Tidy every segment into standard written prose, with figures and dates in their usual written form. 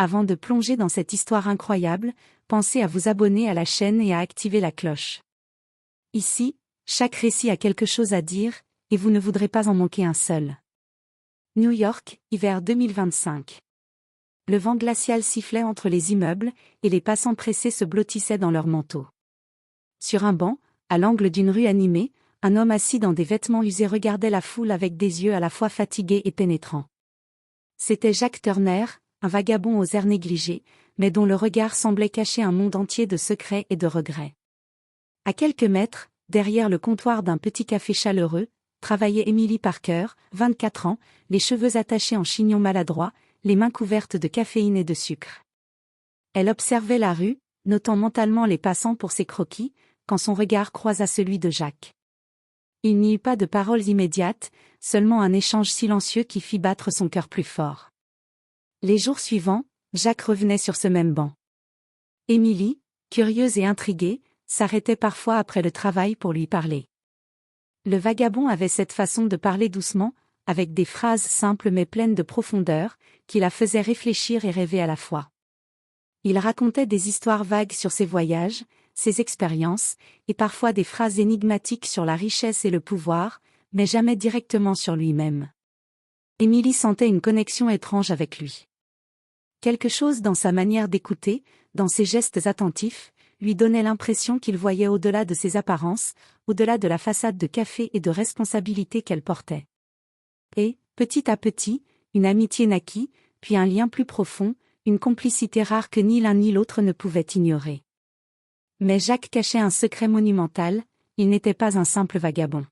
Avant de plonger dans cette histoire incroyable, pensez à vous abonner à la chaîne et à activer la cloche. Ici, chaque récit a quelque chose à dire, et vous ne voudrez pas en manquer un seul. New York, hiver 2025. Le vent glacial sifflait entre les immeubles, et les passants pressés se blottissaient dans leurs manteaux. Sur un banc, à l'angle d'une rue animée, un homme assis dans des vêtements usés regardait la foule avec des yeux à la fois fatigués et pénétrants. C'était Jack Turner, un vagabond aux airs négligés, mais dont le regard semblait cacher un monde entier de secrets et de regrets. À quelques mètres, derrière le comptoir d'un petit café chaleureux, travaillait Emily Parker, 24 ans, les cheveux attachés en chignon maladroit, les mains couvertes de caféine et de sucre. Elle observait la rue, notant mentalement les passants pour ses croquis, quand son regard croisa celui de Jack. Il n'y eut pas de paroles immédiates, seulement un échange silencieux qui fit battre son cœur plus fort. Les jours suivants, Jack revenait sur ce même banc. Emily, curieuse et intriguée, s'arrêtait parfois après le travail pour lui parler. Le vagabond avait cette façon de parler doucement, avec des phrases simples mais pleines de profondeur, qui la faisaient réfléchir et rêver à la fois. Il racontait des histoires vagues sur ses voyages, ses expériences, et parfois des phrases énigmatiques sur la richesse et le pouvoir, mais jamais directement sur lui-même. Emily sentait une connexion étrange avec lui. Quelque chose dans sa manière d'écouter, dans ses gestes attentifs, lui donnait l'impression qu'il voyait au-delà de ses apparences, au-delà de la façade de café et de responsabilité qu'elle portait. Et, petit à petit, une amitié naquit, puis un lien plus profond, une complicité rare que ni l'un ni l'autre ne pouvaient ignorer. Mais Jack cachait un secret monumental, il n'était pas un simple vagabond.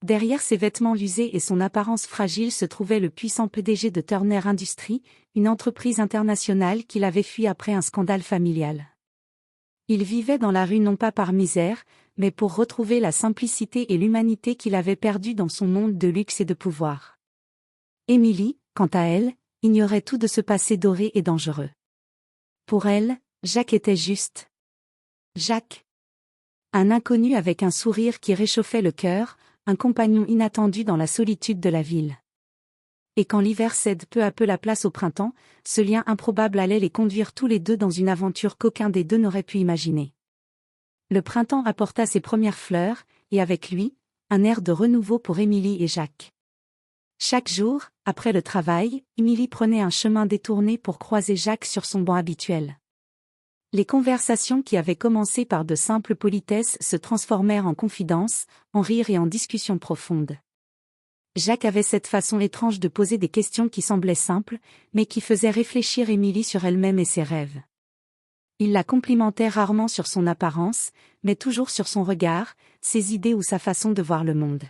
Derrière ses vêtements usés et son apparence fragile se trouvait le puissant PDG de Turner Industries, une entreprise internationale qu'il avait fui après un scandale familial. Il vivait dans la rue non pas par misère, mais pour retrouver la simplicité et l'humanité qu'il avait perdues dans son monde de luxe et de pouvoir. Emily, quant à elle, ignorait tout de ce passé doré et dangereux. Pour elle, Jack était juste. Jack. Un inconnu avec un sourire qui réchauffait le cœur, un compagnon inattendu dans la solitude de la ville. Et quand l'hiver cède peu à peu la place au printemps, ce lien improbable allait les conduire tous les deux dans une aventure qu'aucun des deux n'aurait pu imaginer. Le printemps apporta ses premières fleurs, et avec lui, un air de renouveau pour Emily et Jack. Chaque jour, après le travail, Emily prenait un chemin détourné pour croiser Jack sur son banc habituel. Les conversations qui avaient commencé par de simples politesses se transformèrent en confidences, en rires et en discussions profondes. Jack avait cette façon étrange de poser des questions qui semblaient simples, mais qui faisaient réfléchir Emily sur elle-même et ses rêves. Il la complimentait rarement sur son apparence, mais toujours sur son regard, ses idées ou sa façon de voir le monde.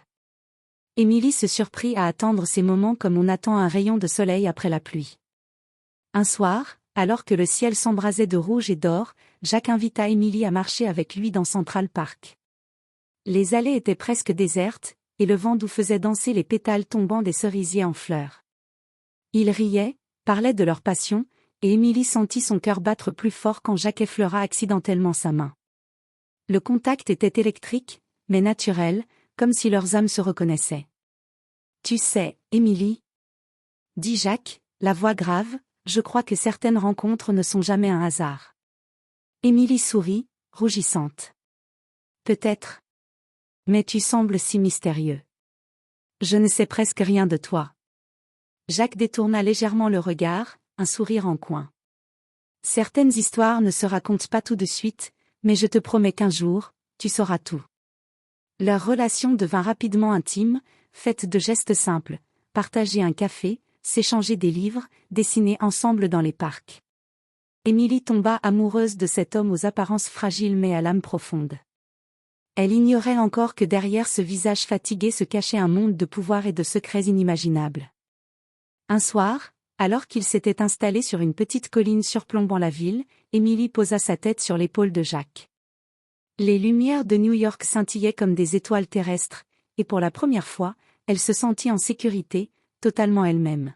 Emily se surprit à attendre ces moments comme on attend un rayon de soleil après la pluie. Un soir, alors que le ciel s'embrasait de rouge et d'or, Jack invita Emily à marcher avec lui dans Central Park. Les allées étaient presque désertes, et le vent doux faisait danser les pétales tombants des cerisiers en fleurs. Ils riaient, parlaient de leur passion, et Emily sentit son cœur battre plus fort quand Jack effleura accidentellement sa main. Le contact était électrique, mais naturel, comme si leurs âmes se reconnaissaient. « Tu sais, Emily, » dit Jack, la voix grave, « je crois que certaines rencontres ne sont jamais un hasard. » Emily sourit, rougissante. « Peut-être. Mais tu sembles si mystérieux. Je ne sais presque rien de toi. » Jack détourna légèrement le regard, un sourire en coin. « Certaines histoires ne se racontent pas tout de suite, mais je te promets qu'un jour, tu sauras tout. » Leur relation devint rapidement intime, faite de gestes simples, partager un café, s'échanger des livres, dessiner ensemble dans les parcs. Emily tomba amoureuse de cet homme aux apparences fragiles mais à l'âme profonde. Elle ignorait encore que derrière ce visage fatigué se cachait un monde de pouvoir et de secrets inimaginables. Un soir, alors qu'ils s'étaient installés sur une petite colline surplombant la ville, Emily posa sa tête sur l'épaule de Jack. Les lumières de New York scintillaient comme des étoiles terrestres, et pour la première fois, elle se sentit en sécurité, totalement elle-même.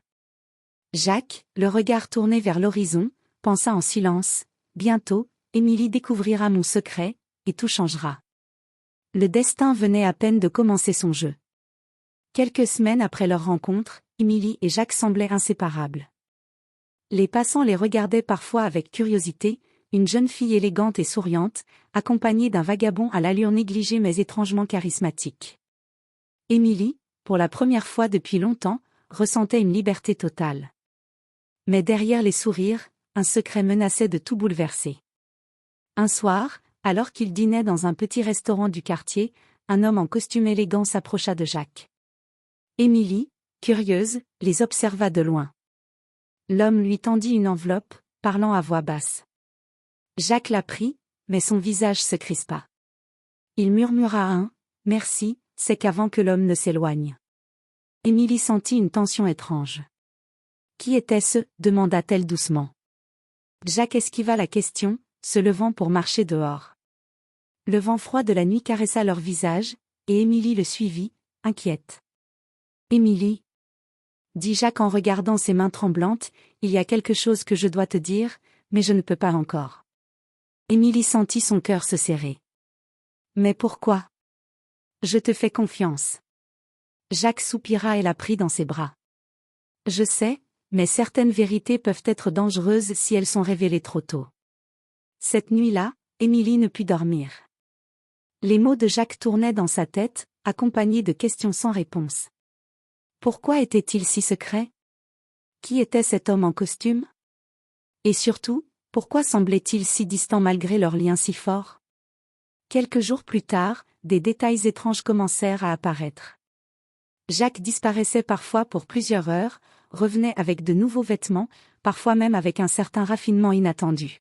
Jack, le regard tourné vers l'horizon, pensa en silence, « Bientôt, Emily découvrira mon secret, et tout changera. » Le destin venait à peine de commencer son jeu. Quelques semaines après leur rencontre, Emily et Jack semblaient inséparables. Les passants les regardaient parfois avec curiosité, une jeune fille élégante et souriante, accompagnée d'un vagabond à l'allure négligée mais étrangement charismatique. Émilie, pour la première fois depuis longtemps, ressentait une liberté totale. Mais derrière les sourires, un secret menaçait de tout bouleverser. Un soir, alors qu'il dînait dans un petit restaurant du quartier, un homme en costume élégant s'approcha de Jacques. Émilie, curieuse, les observa de loin. L'homme lui tendit une enveloppe, parlant à voix basse. Jacques la prit, mais son visage se crispa. Il murmura un « merci », c'est qu'avant que l'homme ne s'éloigne. Émilie sentit une tension étrange. Qui était-ce demanda-t-elle doucement. Jacques esquiva la question, se levant pour marcher dehors. Le vent froid de la nuit caressa leur visage, et Émilie le suivit, inquiète. « Émilie » dit Jacques en regardant ses mains tremblantes, « il y a quelque chose que je dois te dire, mais je ne peux pas encore. » Émilie sentit son cœur se serrer. « Mais pourquoi ? Je te fais confiance. » Jacques soupira et la prit dans ses bras. « Je sais, mais certaines vérités peuvent être dangereuses si elles sont révélées trop tôt. » Cette nuit-là, Émilie ne put dormir. Les mots de Jacques tournaient dans sa tête, accompagnés de questions sans réponse. Pourquoi était-il si secret ? Qui était cet homme en costume ? Et surtout, pourquoi semblait-il si distant malgré leur lien si fort ? Quelques jours plus tard, des détails étranges commencèrent à apparaître. Jacques disparaissait parfois pour plusieurs heures, revenait avec de nouveaux vêtements, parfois même avec un certain raffinement inattendu.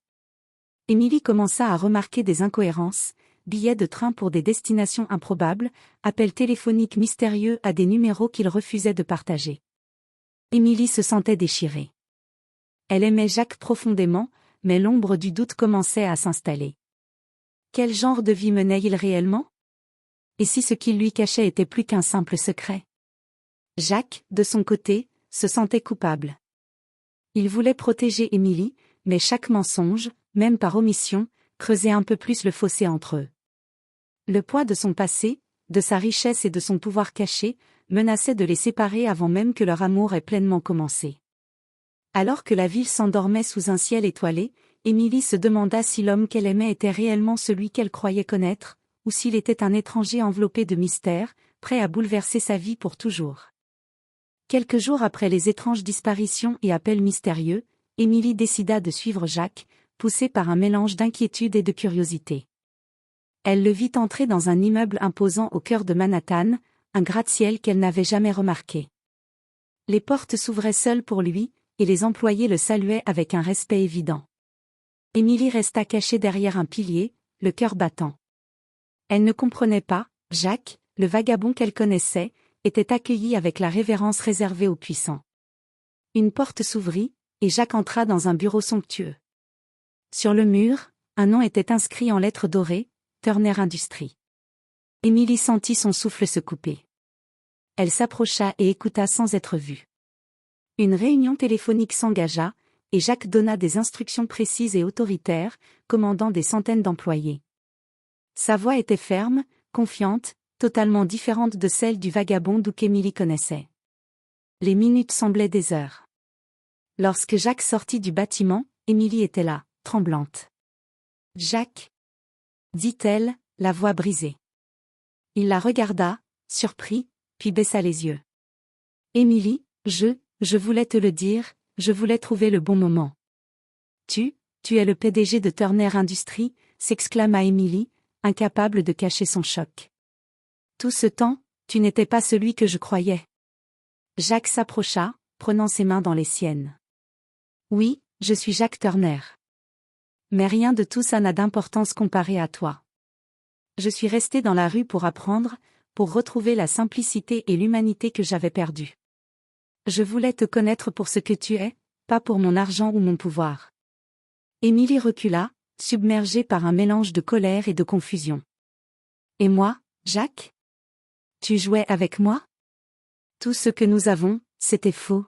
Émilie commença à remarquer des incohérences, billets de train pour des destinations improbables, appels téléphoniques mystérieux à des numéros qu'il refusait de partager. Émilie se sentait déchirée. Elle aimait Jacques profondément, mais l'ombre du doute commençait à s'installer. Quel genre de vie menait-il réellement ? Et si ce qu'il lui cachait était plus qu'un simple secret ? Jacques, de son côté, se sentait coupable. Il voulait protéger Émilie, mais chaque mensonge, même par omission, creusait un peu plus le fossé entre eux. Le poids de son passé, de sa richesse et de son pouvoir caché, menaçait de les séparer avant même que leur amour ait pleinement commencé. Alors que la ville s'endormait sous un ciel étoilé, Émilie se demanda si l'homme qu'elle aimait était réellement celui qu'elle croyait connaître, ou s'il était un étranger enveloppé de mystère, prêt à bouleverser sa vie pour toujours. Quelques jours après les étranges disparitions et appels mystérieux, Émilie décida de suivre Jacques, poussée par un mélange d'inquiétude et de curiosité. Elle le vit entrer dans un immeuble imposant au cœur de Manhattan, un gratte-ciel qu'elle n'avait jamais remarqué. Les portes s'ouvraient seules pour lui, et les employés le saluaient avec un respect évident. Émilie resta cachée derrière un pilier, le cœur battant. Elle ne comprenait pas, Jacques, le vagabond qu'elle connaissait, était accueilli avec la révérence réservée aux puissants. Une porte s'ouvrit, et Jacques entra dans un bureau somptueux. Sur le mur, un nom était inscrit en lettres dorées, Turner Industries. Émilie sentit son souffle se couper. Elle s'approcha et écouta sans être vue. Une réunion téléphonique s'engagea, et Jacques donna des instructions précises et autoritaires, commandant des centaines d'employés. Sa voix était ferme, confiante, totalement différente de celle du vagabond qu'Émilie connaissait. Les minutes semblaient des heures. Lorsque Jacques sortit du bâtiment, Émilie était là, tremblante. « Jacques » dit-elle, la voix brisée. Il la regarda, surpris, puis baissa les yeux. « Émilie, je voulais te le dire, je voulais trouver le bon moment. »« Tu es le PDG de Turner Industries » s'exclama Émilie, incapable de cacher son choc. « Tout ce temps, tu n'étais pas celui que je croyais. » Jacques s'approcha, prenant ses mains dans les siennes. « Oui, je suis Jacques Turner. Mais rien de tout ça n'a d'importance comparé à toi. Je suis resté dans la rue pour apprendre, pour retrouver la simplicité et l'humanité que j'avais perdues. Je voulais te connaître pour ce que tu es, pas pour mon argent ou mon pouvoir. » Émilie recula, submergée par un mélange de colère et de confusion. « Et moi, Jacques ? Tu jouais avec moi ? Tout ce que nous avons, c'était faux. »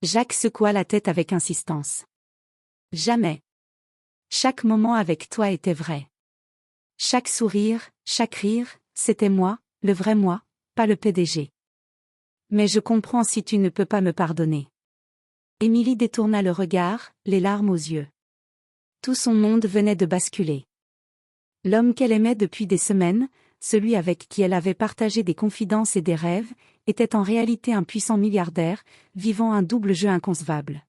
Jacques secoua la tête avec insistance. « Jamais. Chaque moment avec toi était vrai. Chaque sourire, chaque rire, c'était moi, le vrai moi, pas le PDG. Mais je comprends si tu ne peux pas me pardonner. Émilie détourna le regard, les larmes aux yeux. Tout son monde venait de basculer. L'homme qu'elle aimait depuis des semaines, celui avec qui elle avait partagé des confidences et des rêves, était en réalité un puissant milliardaire, vivant un double jeu inconcevable.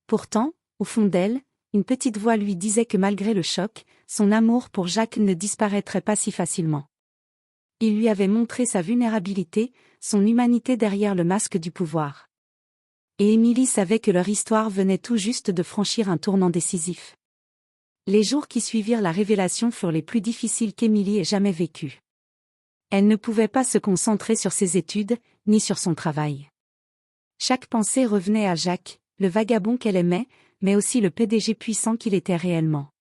Pourtant, au fond d'elle, une petite voix lui disait que malgré le choc, son amour pour Jacques ne disparaîtrait pas si facilement. Il lui avait montré sa vulnérabilité, son humanité derrière le masque du pouvoir. Et Émilie savait que leur histoire venait tout juste de franchir un tournant décisif. Les jours qui suivirent la révélation furent les plus difficiles qu'Émilie ait jamais vécus. Elle ne pouvait pas se concentrer sur ses études, ni sur son travail. Chaque pensée revenait à Jacques, le vagabond qu'elle aimait, mais aussi le PDG puissant qu'il était réellement.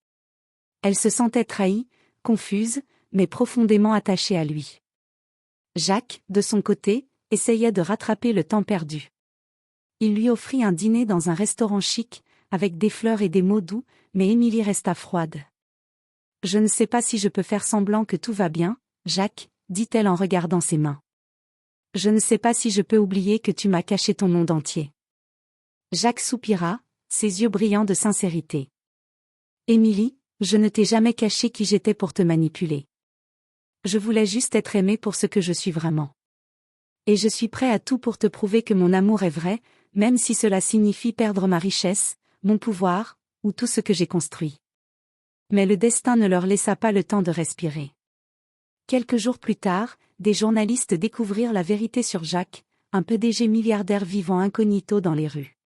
Elle se sentait trahie, confuse, mais profondément attachée à lui. Jacques, de son côté, essayait de rattraper le temps perdu. Il lui offrit un dîner dans un restaurant chic, avec des fleurs et des mots doux, mais Émilie resta froide. « Je ne sais pas si je peux faire semblant que tout va bien, Jacques, dit-elle en regardant ses mains. Je ne sais pas si je peux oublier que tu m'as caché ton monde entier. Jacques soupira, ses yeux brillants de sincérité. Émilie, je ne t'ai jamais caché qui j'étais pour te manipuler. Je voulais juste être aimée pour ce que je suis vraiment. Et je suis prêt à tout pour te prouver que mon amour est vrai, même si cela signifie perdre ma richesse, mon pouvoir, ou tout ce que j'ai construit. Mais le destin ne leur laissa pas le temps de respirer. Quelques jours plus tard, des journalistes découvrirent la vérité sur Jacques, un PDG milliardaire vivant incognito dans les rues.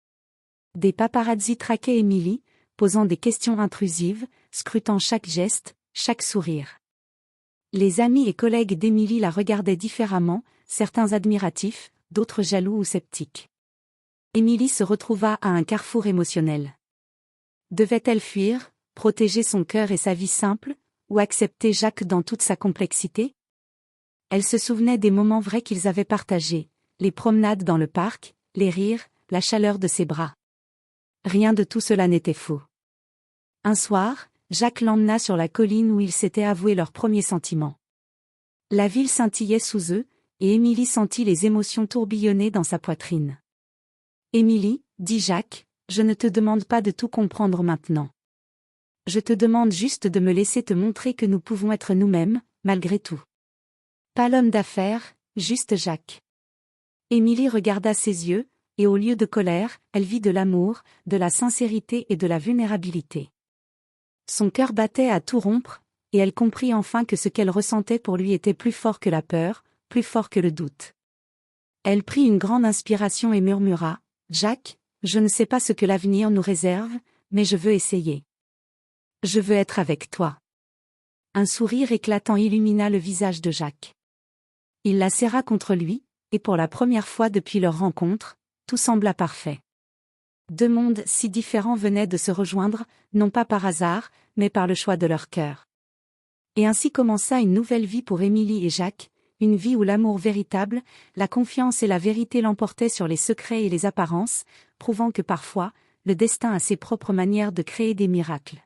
Des paparazzis traquaient Émilie, posant des questions intrusives, scrutant chaque geste, chaque sourire. Les amis et collègues d'Émilie la regardaient différemment, certains admiratifs, d'autres jaloux ou sceptiques. Émilie se retrouva à un carrefour émotionnel. Devait-elle fuir, protéger son cœur et sa vie simple, ou accepter Jacques dans toute sa complexité? Elle se souvenait des moments vrais qu'ils avaient partagés, les promenades dans le parc, les rires, la chaleur de ses bras. Rien de tout cela n'était faux. Un soir, Jacques l'emmena sur la colline où ils s'étaient avoués leurs premiers sentiments. La ville scintillait sous eux, et Émilie sentit les émotions tourbillonner dans sa poitrine. « Émilie, dit Jacques, je ne te demande pas de tout comprendre maintenant. Je te demande juste de me laisser te montrer que nous pouvons être nous-mêmes, malgré tout. Pas l'homme d'affaires, juste Jacques. » Émilie regarda ses yeux, et au lieu de colère, elle vit de l'amour, de la sincérité et de la vulnérabilité. Son cœur battait à tout rompre, et elle comprit enfin que ce qu'elle ressentait pour lui était plus fort que la peur, plus fort que le doute. Elle prit une grande inspiration et murmura, « Jacques, je ne sais pas ce que l'avenir nous réserve, mais je veux essayer. Je veux être avec toi. » Un sourire éclatant illumina le visage de Jacques. Il la serra contre lui, et pour la première fois depuis leur rencontre, tout sembla parfait. Deux mondes si différents venaient de se rejoindre, non pas par hasard, mais par le choix de leur cœur. Et ainsi commença une nouvelle vie pour Émilie et Jacques, une vie où l'amour véritable, la confiance et la vérité l'emportaient sur les secrets et les apparences, prouvant que parfois, le destin a ses propres manières de créer des miracles.